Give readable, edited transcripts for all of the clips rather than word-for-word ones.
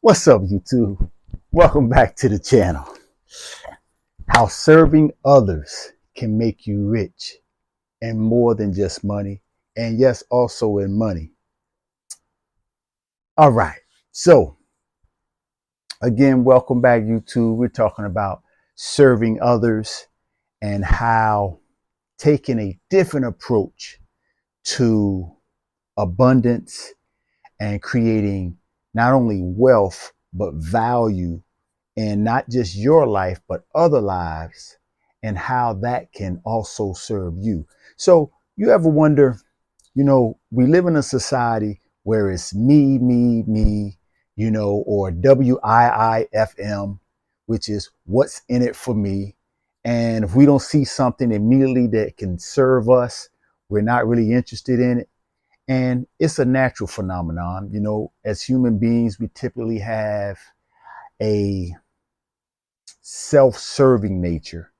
What's up, YouTube? Welcome back to the channel. How serving others can make you rich and more than just money. And yes, also in money. All right. So, again, welcome back, YouTube. We're talking about serving others and how taking a different approach to abundance and creating not only wealth, but value in not just your life, but other lives, and how that can also serve you. So, you ever wonder, we live in a society where it's me, or WIIFM, which is what's in it for me. And if we don't see something immediately that can serve us, we're not really interested in it. And it's a natural phenomenon. As human beings, we typically have a self-serving nature.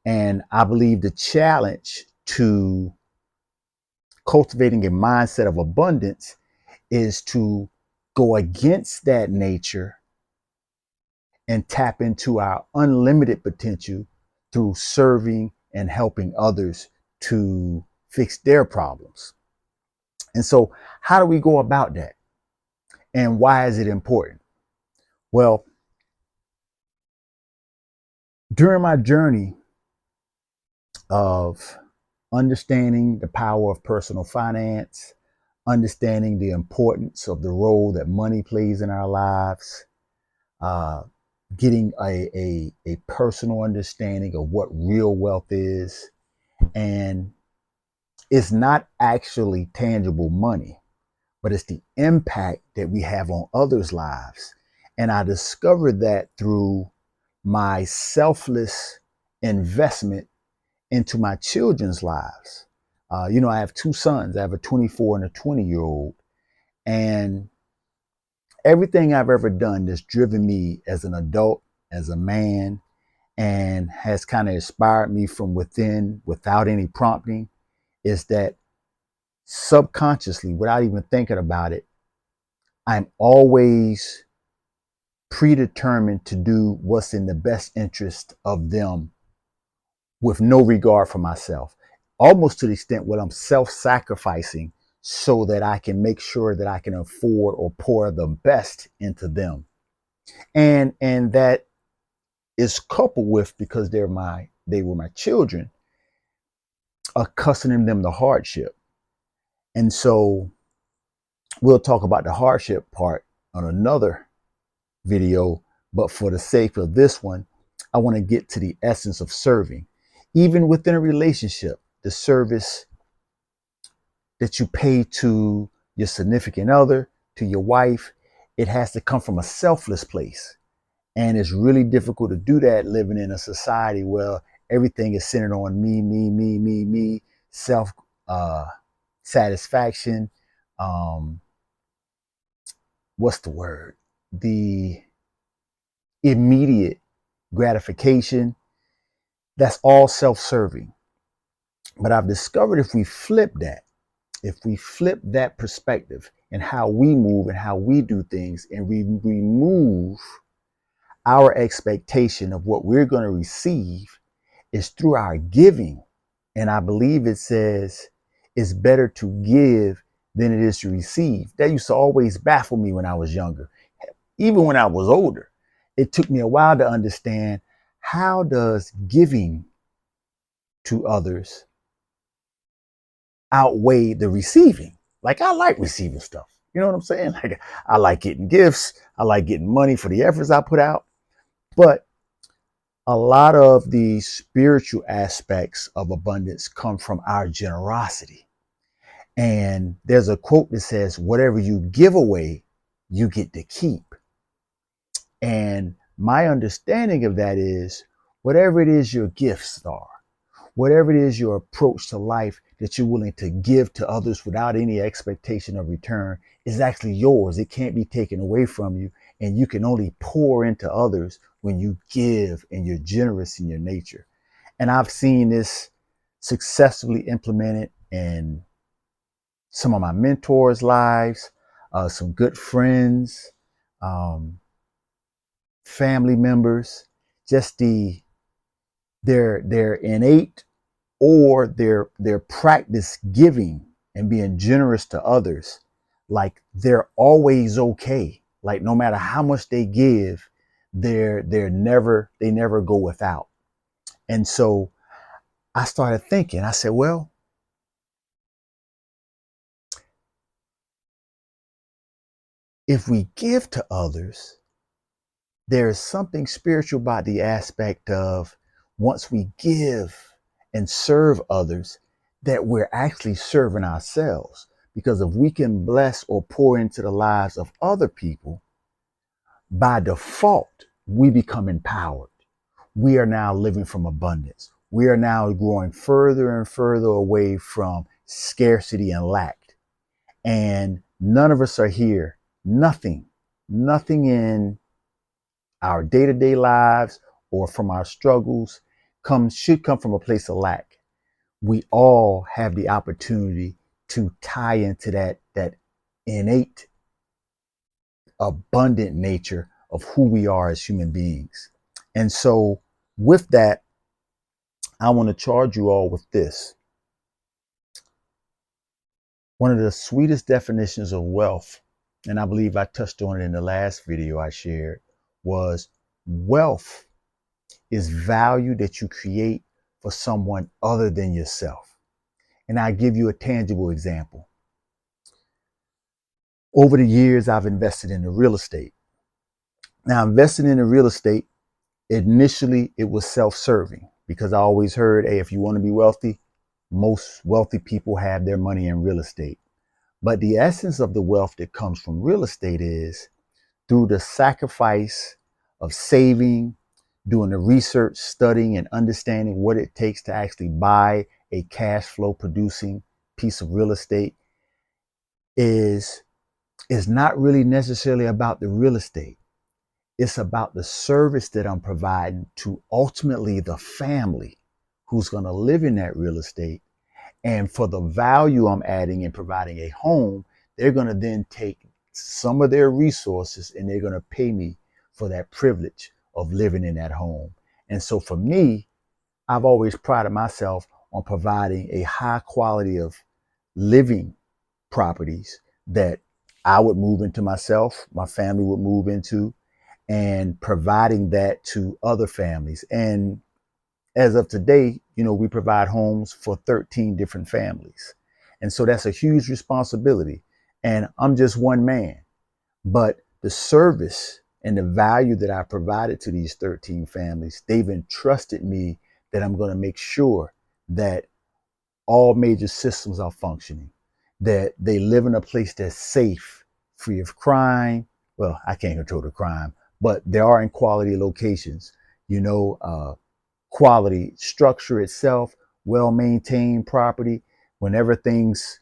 And I believe the challenge to cultivating a mindset of abundance is to go against that nature and tap into our unlimited potential through serving and helping others to fix their problems. And so, how do we go about that? And why is it important? Well, during my journey of understanding the power of personal finance, understanding the importance of the role that money plays in our lives, uh, getting a personal understanding of what real wealth is. And it's not actually tangible money, but it's the impact that we have on others' lives. And I discovered that through my selfless investment into my children's lives. I have two sons. I have a 24 and a 20-year-old. And everything I've ever done that's driven me as an adult, as a man, and has kind of inspired me from within without any prompting is that subconsciously, without even thinking about it, I'm always predetermined to do what's in the best interest of them with no regard for myself, almost to the extent where I'm self-sacrificing so that I can make sure that I can afford or pour the best into them. And that is coupled with, because they were my children, accustoming them to hardship. And so we'll talk about the hardship part on another video, but for the sake of this one, I want to get to the essence of serving. Even within a relationship, the service that you pay to your significant other, to your wife, it has to come from a selfless place. And it's really difficult to do that living in a society where everything is centered on me, self uh, satisfaction. Um, what's the word? The immediate gratification. That's all self serving. But I've discovered if we flip that perspective and how we move and how we do things, and we remove our expectation of what we're going to receive is through our giving. And I believe it says it's better to give than it is to receive. That used to always baffle me when I was younger. Even when I was older, it took me a while to understand, how does giving to others outweigh the receiving? Like, I like receiving stuff. You know what I'm saying? Like, I like getting gifts. I like getting money for the efforts I put out. But a lot of the spiritual aspects of abundance come from our generosity. And there's a quote that says, whatever you give away, you get to keep. And my understanding of that is, whatever it is your gifts are, whatever it is your approach to life that you're willing to give to others without any expectation of return, is actually yours. It can't be taken away from you. And you can only pour into others when you give and you're generous in your nature. And I've seen this successfully implemented in some of my mentors' lives, some good friends, um, family members, just their innate or their practice giving and being generous to others, like they're always okay. Like no matter how much they give, they never go without. And so I started thinking, I said, well, if we give to others, there is something spiritual about the aspect of once we give and serve others, that we're actually serving ourselves. Because if we can bless or pour into the lives of other people, by default, we become empowered. We are now living from abundance. We are now growing further and further away from scarcity and lack. And none of us are here. Nothing in our day-to-day lives or from our struggles should come from a place of lack. We all have the opportunity to tie into that innate abundant nature of who we are as human beings. And so with that, I want to charge you all with this. One of the sweetest definitions of wealth, and I believe I touched on it in the last video I shared, was wealth is value that you create for someone other than yourself. And I'll give you a tangible example. Over the years, I've invested in the real estate. Now, investing in the real estate, initially it was self-serving because I always heard, hey, if you want to be wealthy, most wealthy people have their money in real estate. But the essence of the wealth that comes from real estate is through the sacrifice of saving, doing the research, studying, and understanding what it takes to actually buy a cash flow producing piece of real estate is not really necessarily about the real estate. It's about the service that I'm providing to ultimately the family who's going to live in that real estate. And for the value I'm adding in providing a home, they're going to then take some of their resources and they're going to pay me for that privilege of living in that home. And so for me, I've always prided myself on providing a high quality of living properties that I would move into myself, my family would move into, and providing that to other families. And as of today, we provide homes for 13 different families. And so that's a huge responsibility. And I'm just one man, but the service and the value that I provided to these 13 families, they've entrusted me that I'm going to make sure that all major systems are functioning, that they live in a place that's safe, free of crime. Well, I can't control the crime, but there are in quality locations, quality structure itself, well maintained property. Whenever things,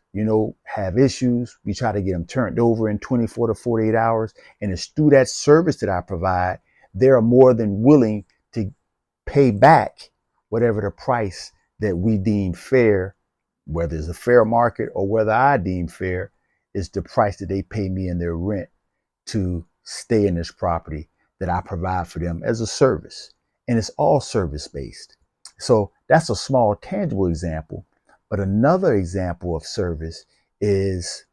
have issues, we try to get them turned over in 24 to 48 hours. And it's through that service that I provide, they're more than willing to pay back whatever the price that we deem fair, whether it's a fair market or whether I deem fair, is the price that they pay me in their rent to stay in this property that I provide for them as a service. And it's all service based. So that's a small tangible example. But another example of service is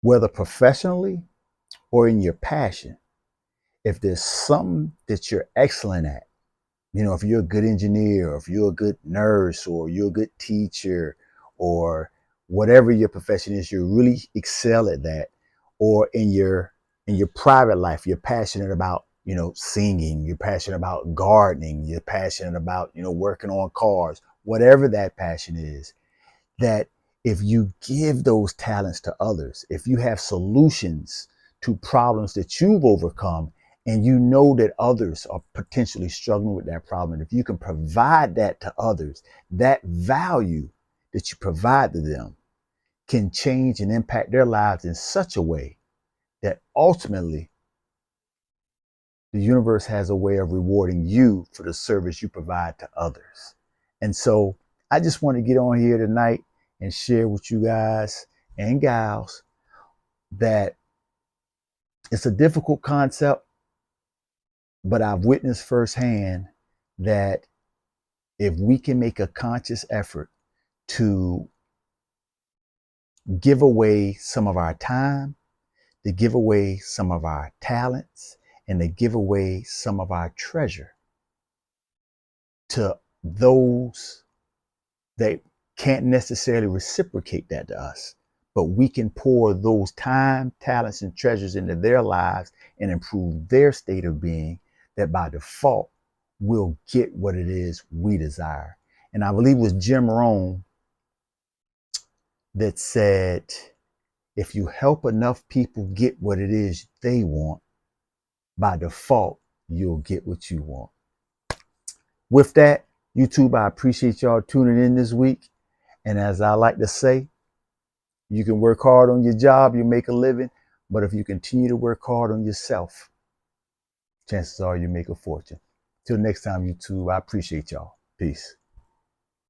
whether professionally or in your passion, if there's something that you're excellent at, if you're a good engineer, or if you're a good nurse, or you're a good teacher, or whatever your profession is, you really excel at that. Or in your private life, you're passionate about, singing, you're passionate about gardening, you're passionate about, working on cars, whatever that passion is, that if you give those talents to others, if you have solutions to problems that you've overcome, and you know that others are potentially struggling with that problem, if you can provide that to others, that value that you provide to them can change and impact their lives in such a way that ultimately the universe has a way of rewarding you for the service you provide to others. And so I just want to get on here tonight and share with you guys and gals that it's a difficult concept, but I've witnessed firsthand that if we can make a conscious effort to give away some of our time, to give away some of our talents, and to give away some of our treasure to those that can't necessarily reciprocate that to us, but we can pour those time, talents, and treasures into their lives and improve their state of being, that by default we'll get what it is we desire. And I believe it was Jim Rohn that said, if you help enough people get what it is they want, by default, you'll get what you want. With that, YouTube, I appreciate y'all tuning in this week. And as I like to say, you can work hard on your job, you make a living, but if you continue to work hard on yourself, chances are you make a fortune. Till next time, YouTube, I appreciate y'all. Peace.